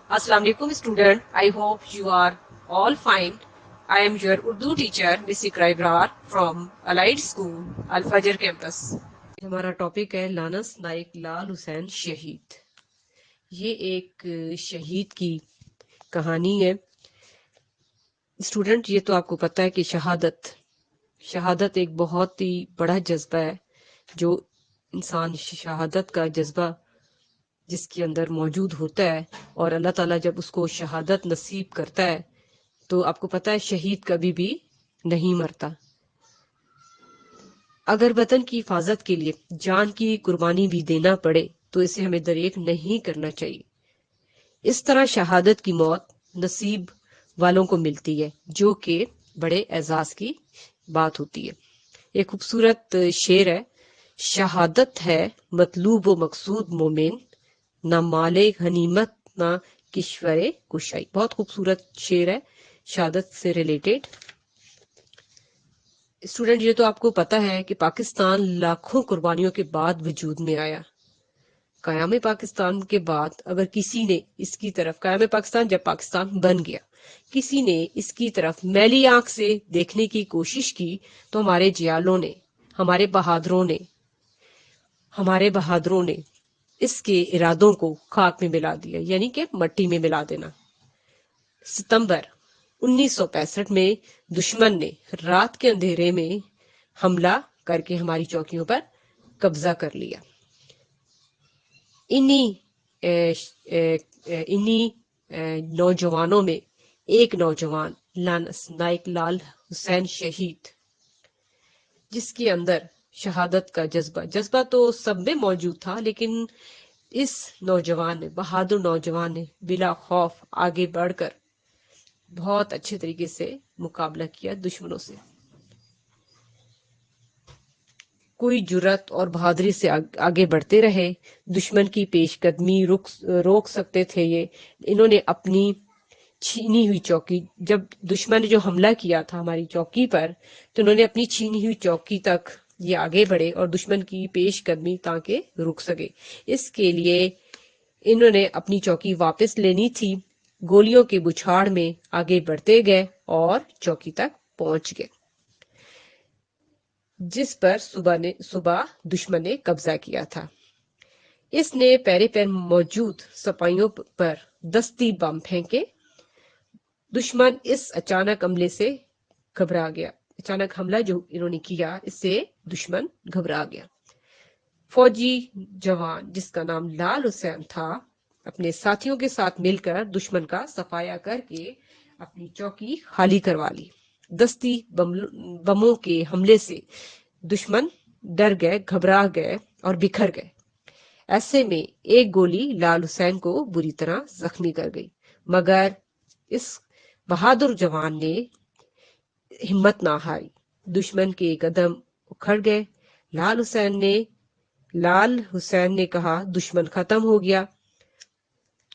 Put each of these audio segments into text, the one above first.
Assalamu alaikum student. I hope you are all fine. I am your Urdu teacher, Miss Ikra Ibrar from Allied School, Al Fajr campus. ہمارا topic ہے lance Naik لال حسین شہید. یہ ایک شہید کی کہانی ہے. اسٹوڈنٹ یہ تو آپ کو پتا ہے کہ شہادت ایک بہت ہی بڑا جذبہ ہے. جو انسان شہادت کا جذبہ جس کے اندر موجود ہوتا ہے اور اللہ تعالیٰ جب اس کو شہادت نصیب کرتا ہے تو آپ کو پتا ہے شہید کبھی بھی نہیں مرتا. اگر وطن کی حفاظت کے لیے جان کی قربانی بھی دینا پڑے تو اسے ہمیں دریغ نہیں کرنا چاہیے. اس طرح شہادت کی موت نصیب والوں کو ملتی ہے جو کہ بڑے اعزاز کی بات ہوتی ہے. ایک خوبصورت شعر ہے. شہادت ہے مطلوب و مقصود مومن، نہ مال غنیمت نہ کشور کشائی. بہت خوبصورت شعر ہے شہادت سے ریلیٹڈ. اسٹوڈنٹ یہ تو آپ کو پتا ہے کہ پاکستان لاکھوں قربانیوں کے بعد وجود میں آیا. قیام پاکستان کے بعد اگر کسی نے اس کی طرف قیام پاکستان جب پاکستان بن گیا کسی نے اس کی طرف میلی آنکھ سے دیکھنے کی کوشش کی تو ہمارے جیالوں نے ہمارے بہادروں نے اس کے ارادوں کو خاک میں ملا دیا، یعنی کہ مٹی میں ملا دینا. ستمبر 1965 میں دشمن نے رات کے اندھیرے میں حملہ کر کے ہماری چوکیوں پر قبضہ کر لیا. انہی نوجوانوں میں ایک نوجوان لانس نائک لال حسین شہید، جس کے اندر شہادت کا جذبہ تو سب میں موجود تھا، لیکن اس بہادر نوجوان نے بلا خوف آگے بڑھ کر بہت اچھے طریقے سے مقابلہ کیا دشمنوں سے. کوئی جرات اور بہادری سے آگے بڑھتے رہے. دشمن کی پیش قدمی روک سکتے تھے انہوں نے اپنی چھینی ہوئی چوکی، جب دشمن نے جو حملہ کیا تھا ہماری چوکی پر تو انہوں نے اپنی چھینی ہوئی چوکی تک یہ آگے بڑھے اور دشمن کی پیش قدمی تاکہ رک سکے. اس کے لیے انہوں نے اپنی چوکی واپس لینی تھی. گولیوں کے بچھاڑ میں آگے بڑھتے گئے اور چوکی تک پہنچ گئے جس پر صبح دشمن نے قبضہ کیا تھا. اس نے پیر موجود سپاہیوں پر دستی بم پھینکے. دشمن اس اچانک حملے سے گھبرا گیا. اچانک حملہ جو انہوں نے کیا اس سے دشمن گھبرا گیا. فوجی جوان جس کا نام لال حسین تھا اپنے ساتھیوں کے ساتھ مل کر دشمن کا صفایا کر کے اپنی چوکی خالی کروا لی. دستی بموں کے حملے سے دشمن ڈر گئے، گھبرا گئے اور بکھر گئے. ایسے میں ایک گولی لال حسین کو بری طرح زخمی کر گئی، مگر اس بہادر جوان نے ہمت نہ ہاری. دشمن کے قدم اکھڑ گئے. لال حسین نے کہا دشمن ختم ہو گیا.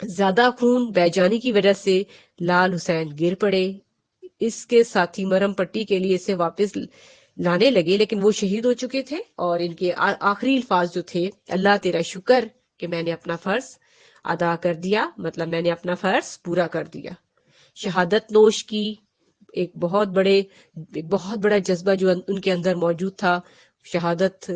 زیادہ خون بہہ جانے کی وجہ سے لال حسین گر پڑے. اس کے ساتھی مرہم پٹی کے لیے اسے واپس لانے لگے، لیکن وہ شہید ہو چکے تھے اور ان کے آخری الفاظ جو تھے، اللہ تیرا شکر کہ میں نے اپنا فرض ادا کر دیا، مطلب میں نے اپنا فرض پورا کر دیا. شہادت نوش کی ایک بہت بڑا جذبہ جو ان کے اندر موجود تھا. شہادت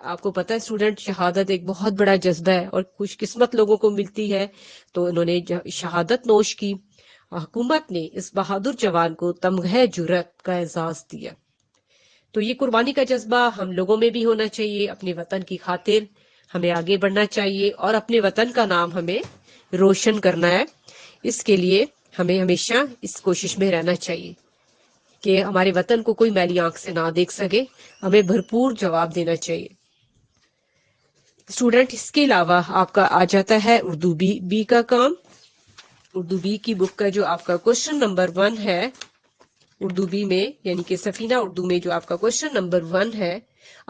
آپ کو پتہ ہے اسٹوڈنٹ، شہادت ایک بہت بڑا جذبہ ہے اور خوش قسمت لوگوں کو ملتی ہے. تو انہوں نے شہادت نوش کی. حکومت نے اس بہادر جوان کو تمغہ جرات کا اعزاز دیا. تو یہ قربانی کا جذبہ ہم لوگوں میں بھی ہونا چاہیے. اپنے وطن کی خاطر ہمیں آگے بڑھنا چاہیے اور اپنے وطن کا نام ہمیں روشن کرنا ہے. اس کے لیے ہمیں ہمیشہ اس کوشش میں رہنا چاہیے کہ ہمارے وطن کو کوئی میلی آنکھ سے نہ دیکھ سکے. ہمیں بھرپور جواب دینا چاہیے. اسٹوڈنٹ اس کے علاوہ آپ کا آ جاتا ہے اردو بی کا کام. اردو بی کی بک کا جو آپ کا کوشچن نمبر 1 ہے اردو بی میں، یعنی کہ سفینہ اردو میں جو آپ کا کوشچن نمبر 1 ہے،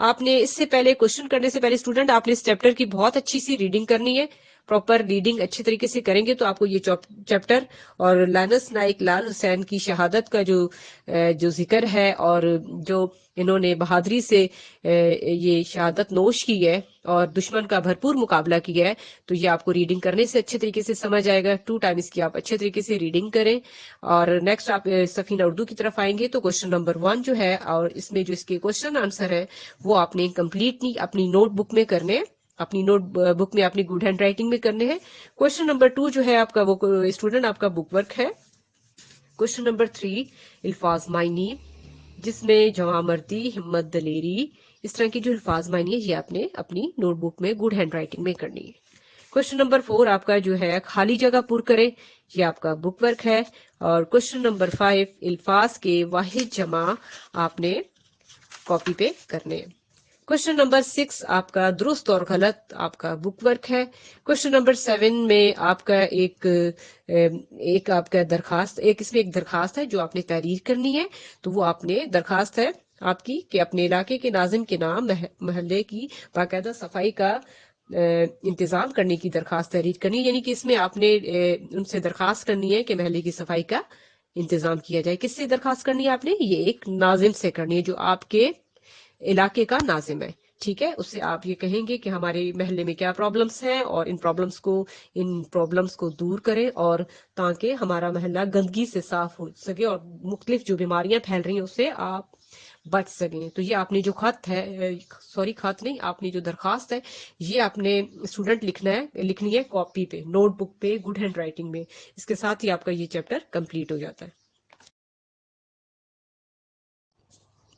آپ نے اس سے پہلے کوشچن کرنے سے پہلے اسٹوڈنٹ آپ نے اس چیپٹر کی بہت اچھی سی ریڈنگ کرنی ہے. پراپر ریڈنگ اچھے طریقے سے کریں گے تو آپ کو یہ چیپٹر اور لانس نائک لال حسین کی شہادت کا جو ذکر ہے اور جو انہوں نے بہادری سے یہ شہادت نوش کی ہے اور دشمن کا بھرپور مقابلہ کیا ہے، تو یہ آپ کو ریڈنگ کرنے سے اچھے طریقے سے سمجھ آئے گا. 2 ٹائم اس کی آپ اچھے طریقے سے ریڈنگ کریں. اور نیکسٹ آپ سفینہ اردو کی طرف آئیں گے تو کوشچن نمبر 1 جو ہے اور اس میں جو اس کے کوشچن آنسر ہے وہ آپ نے کمپلیٹلی اپنی نوٹ بک میں کرنے ہیں، اپنی نوٹ بک میں اپنی گڈ ہینڈ رائٹنگ میں کرنے ہیں. کوشچن نمبر 2 جو ہے آپ کا وہ اسٹوڈنٹ آپ کا بک ورک ہے. کوشچن نمبر 3 الفاظ معنی، جس میں جواں مردی، ہمت، دلیری، اس طرح کی جو الفاظ معنی ہے یہ آپ نے اپنی نوٹ بک میں گڈ ہینڈ رائٹنگ میں کرنی ہے. کوشچن نمبر 4 آپ کا جو ہے خالی جگہ پر کریں، یہ آپ کا بک ورک ہے. اور کوشچن نمبر 5 الفاظ کے واحد جمع آپ نے کاپی پہ کرنے ہیں. کوشچن نمبر 6 آپ کا درست اور غلط آپ کا بک ورک ہے. کوشچن نمبر 7 میں آپ کا ایک آپ کا درخواست، اس میں ایک درخواست ہے جو آپ نے تحریر کرنی ہے. تو وہ آپ نے درخواست ہے آپ کی کہ اپنے علاقے کے ناظم کے نام محلے کی باقاعدہ صفائی کا انتظام کرنے کی درخواست تحریر کرنی ہے. یعنی کہ اس میں آپ نے ان سے درخواست کرنی ہے کہ محلے کی صفائی کا انتظام کیا جائے. کس سے درخواست کرنی ہے آپ نے؟ یہ ایک ناظم سے کرنی ہے جو آپ کے علاقے کا ناظم ہے. ٹھیک ہے، اس سے آپ یہ کہیں گے کہ ہمارے محلے میں کیا پرابلمس ہیں اور ان پرابلمس کو دور کریں اور تاکہ ہمارا محلہ گندگی سے صاف ہو سکے اور مختلف جو بیماریاں پھیل رہی ہیں اس سے آپ بچ سکیں. تو یہ آپ نے جو خط نہیں، آپ نے جو درخواست ہے یہ آپ نے اسٹوڈنٹ لکھنی ہے کاپی پہ، نوٹ بک پہ، گڈ ہینڈ رائٹنگ میں. اس کے ساتھ ہی آپ کا یہ چیپٹر کمپلیٹ ہو جاتا ہے.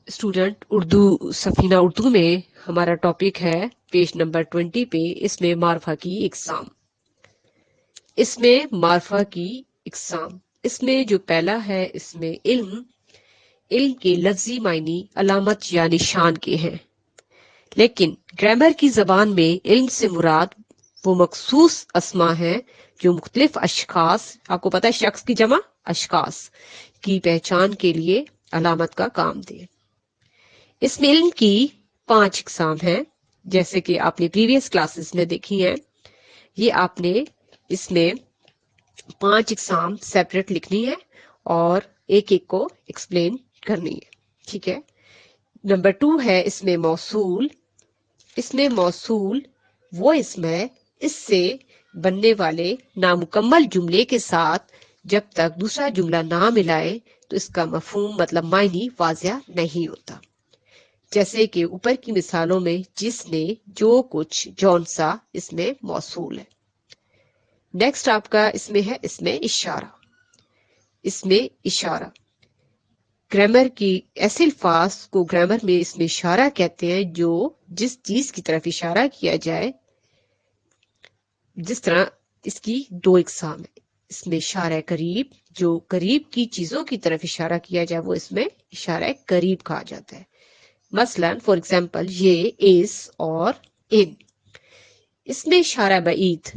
اسٹوڈنٹ اردو سفینہ اردو میں ہمارا ٹاپک ہے پیج نمبر 20 پہ، اس میں معرفہ کی اقسام. اس میں معرفہ کی اقسام، اس میں جو پہلا ہے اس میں علم کے لفظی معنی علامت یا نشان کے ہیں، لیکن گرامر کی زبان میں علم سے مراد وہ مخصوص اسما ہیں جو مختلف اشخاص، آپ کو پتہ ہے شخص کی جمع اشخاص، کی پہچان کے لیے علامت کا کام دے. اس میں علم کی 5 اقسام ہیں جیسے کہ آپ نے پریویس کلاسز میں دیکھی ہیں. یہ آپ نے اس میں 5 اقسام سیپریٹ لکھنی ہے اور ایک ایک کو ایکسپلین کرنی ہے. ٹھیک ہے. نمبر 2 ہے اس میں موصول. اس میں موصول وہ اسم ہے اس سے بننے والے نامکمل جملے کے ساتھ جب تک دوسرا جملہ نہ ملائے تو اس کا مفہوم مطلب معنی واضح نہیں ہوتا. جیسے کہ اوپر کی مثالوں میں جس نے، جو کچھ، جون سا اس میں موصول ہے. نیکسٹ آپ کا اس میں ہے اس میں اشارہ. اس میں اشارہ گرامر کی ایسے الفاظ کو گرامر میں اس میں اشارہ کہتے ہیں جو جس چیز کی طرف اشارہ کیا جائے، جس طرح اس کی 2 اقسام ہیں. اس میں اشارہ قریب، جو قریب کی چیزوں کی طرف اشارہ کیا جائے وہ اس میں اشارہ قریب کہا جاتا ہے. مثلا فار ایگزامپل یہ، اس اور ان. اس میں اشارہ بعید،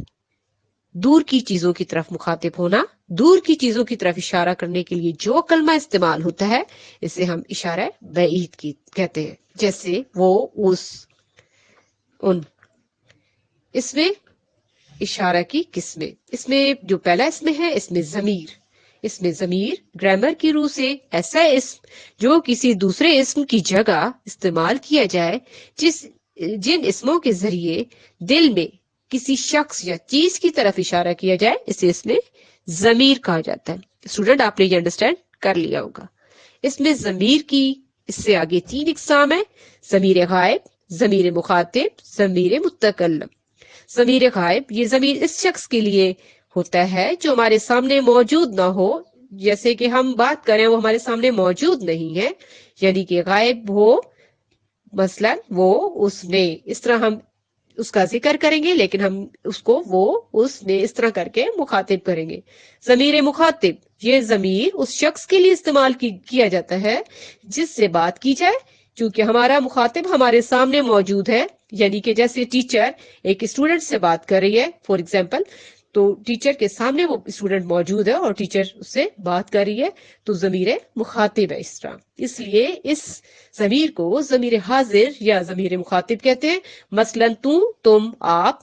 دور کی چیزوں کی طرف مخاطب ہونا، دور کی چیزوں کی طرف اشارہ کرنے کے لیے جو کلمہ استعمال ہوتا ہے اسے ہم اشارہ بعید کی کہتے ہیں. جیسے وہ، اس، ان. اس میں اشارہ کی قسمیں. اس میں جو پہلا اسم ہے اس میں ضمیر. اس میں ضمیر گرامر کی روح سے ایسا اسم جو کسی دوسرے اسم کی جگہ استعمال کیا جائے، جن اسموں کے ذریعے دل میں کسی شخص یا چیز کی طرف اشارہ کیا جائے اسے اس میں ضمیر کہا جاتا ہے. اسٹوڈنٹ آپ نے یہ انڈرسٹینڈ کر لیا ہوگا. اس میں ضمیر کی اس سے آگے 3 اقسام ہیں: ضمیر غائب، ضمیر مخاطب، ضمیر متکلم. ضمیر غائب یہ ضمیر اس شخص کے لیے ہوتا ہے جو ہمارے سامنے موجود نہ ہو، جیسے کہ ہم بات کریں وہ ہمارے سامنے موجود نہیں ہے، یعنی کہ غائب ہو. مثلا وہ، اس نے، اس طرح ہم اس کا ذکر کریں گے لیکن ہم اس کو وہ، اس نے اس طرح کر کے مخاطب کریں گے. ضمیر مخاطب یہ ضمیر اس شخص کے لیے استعمال کیا جاتا ہے جس سے بات کی جائے، چونکہ ہمارا مخاطب ہمارے سامنے موجود ہے. یعنی کہ جیسے ٹیچر ایک اسٹوڈنٹ سے بات کر رہی ہے فار ایگزامپل، تو ٹیچر کے سامنے وہ اسٹوڈنٹ موجود ہے اور ٹیچر اس سے بات کر رہی ہے تو ضمیر مخاطب ہے اس طرح. اس لیے اس ضمیر کو ضمیر حاضر یا ضمیر مخاطب کہتے ہیں. مثلا تو، تم، آپ.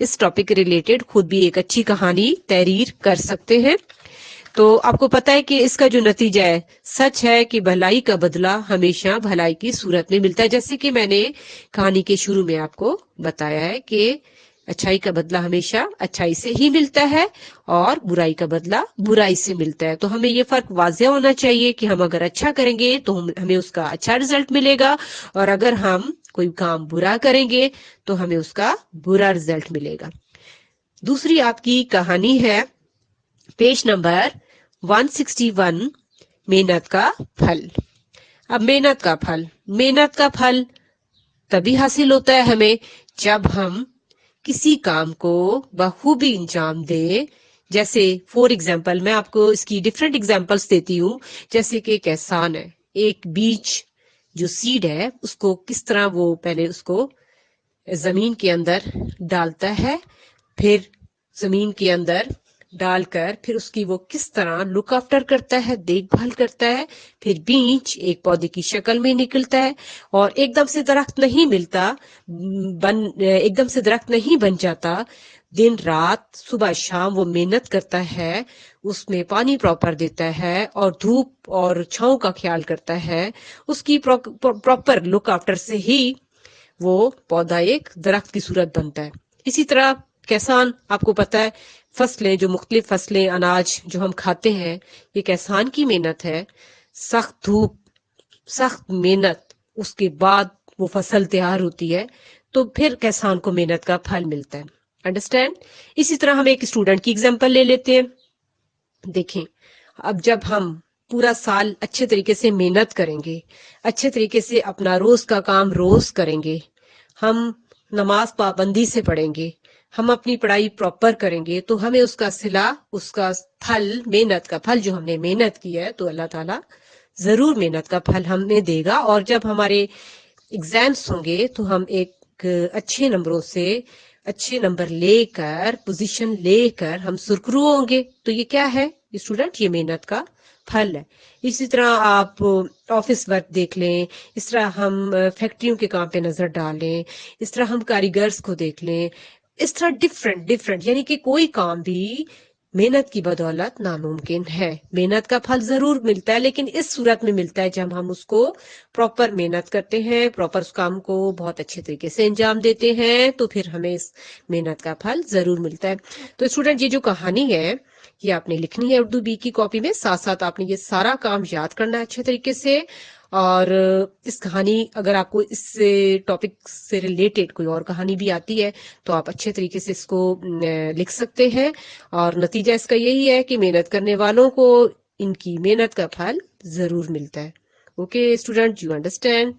اس ٹاپک ریلیٹڈ خود بھی ایک اچھی کہانی تحریر کر سکتے ہیں. تو آپ کو پتا ہے کہ اس کا جو نتیجہ ہے، سچ ہے کہ بھلائی کا بدلہ ہمیشہ بھلائی کی صورت میں ملتا ہے. جیسے کہ میں نے کہانی کے شروع میں آپ کو بتایا ہے کہ اچھائی کا بدلہ ہمیشہ اچھائی سے ہی ملتا ہے اور برائی کا بدلہ برائی سے ملتا ہے. تو ہمیں یہ فرق واضح ہونا چاہیے کہ ہم اگر اچھا کریں گے تو ہمیں اس کا اچھا رزلٹ ملے گا، اور اگر ہم کوئی کام برا کریں گے تو ہمیں اس کا برا رزلٹ ملے گا. دوسری آپ کی کہانی ہے پیج نمبر 161، محنت کا پھل. اب محنت کا پھل تبھی حاصل ہوتا ہے ہمیں جب ہم کسی کام کو بخوبی انجام دیں. جیسے فور ایگزامپل میں آپ کو اس کی ڈفرینٹ ایگزامپلس دیتی ہوں. جیسے کہ ایک احسان ہے، ایک بیج جو سیڈ ہے اس کو کس طرح وہ پہلے اس کو زمین کے اندر ڈالتا ہے، پھر زمین کے اندر ڈال کر پھر اس کی وہ کس طرح لک آفٹر کرتا ہے، دیکھ بھال کرتا ہے، پھر بیج ایک پودے کی شکل میں نکلتا ہے اور ایک دم سے درخت نہیں ملتا، ایک دم سے درخت نہیں بن جاتا. دن رات صبح شام وہ محنت کرتا ہے، اس میں پانی پراپر دیتا ہے اور دھوپ اور چھاؤں کا خیال کرتا ہے. اس کی پراپر لک آفٹر سے ہی وہ پودا ایک درخت کی صورت بنتا ہے. اسی طرح کسان، آپ کو پتا ہے فصلیں، جو مختلف فصلیں اناج جو ہم کھاتے ہیں، یہ کسان کی محنت ہے. سخت دھوپ، سخت محنت، اس کے بعد وہ فصل تیار ہوتی ہے تو پھر کسان کو محنت کا پھل ملتا ہے. انڈرسٹینڈ؟ اسی طرح ہم ایک اسٹوڈنٹ کی اگزامپل لے لیتے ہیں. دیکھیں، اب جب ہم پورا سال اچھے طریقے سے محنت کریں گے، اچھے طریقے سے اپنا روز کا کام روز کریں گے، ہم نماز پابندی سے پڑھیں گے، ہم اپنی پڑھائی پراپر کریں گے، تو ہمیں اس کا صلہ، اس کا پھل، محنت کا پھل جو ہم نے محنت کی ہے تو اللہ تعالیٰ ضرور محنت کا پھل ہمیں دے گا. اور جب ہمارے ایگزامس ہوں گے تو ہم ایک اچھے نمبروں سے اچھے نمبر لے کر، پوزیشن لے کر ہم سرخرو ہوں گے. تو یہ کیا ہے اسٹوڈنٹ؟ یہ محنت کا پھل ہے. اسی طرح آپ آفس ورک دیکھ لیں، اس طرح ہم فیکٹریوں کے کام پہ نظر ڈالیں، اس طرح ہم کاریگرز کو دیکھ لیں، اس طرح ڈفرنٹ یعنی کہ کوئی کام بھی محنت کی بدولت ناممکن ہے. محنت کا پھل ضرور ملتا ہے، لیکن اس صورت میں ملتا ہے جب ہم اس کو پراپر محنت کرتے ہیں، پراپر اس کام کو بہت اچھے طریقے سے انجام دیتے ہیں، تو پھر ہمیں اس محنت کا پھل ضرور ملتا ہے. تو اسٹوڈنٹ، یہ جو کہانی ہے یہ آپ نے لکھنی ہے اردو بی کی کاپی میں، ساتھ ساتھ آپ نے یہ سارا کام یاد کرنا ہے اچھے طریقے سے. اور اس کہانی، اگر آپ کو اس ٹاپک سے ریلیٹڈ کوئی اور کہانی بھی آتی ہے تو آپ اچھے طریقے سے اس کو لکھ سکتے ہیں. اور نتیجہ اس کا یہی ہے کہ محنت کرنے والوں کو ان کی محنت کا پھل ضرور ملتا ہے. Okay student, you understand?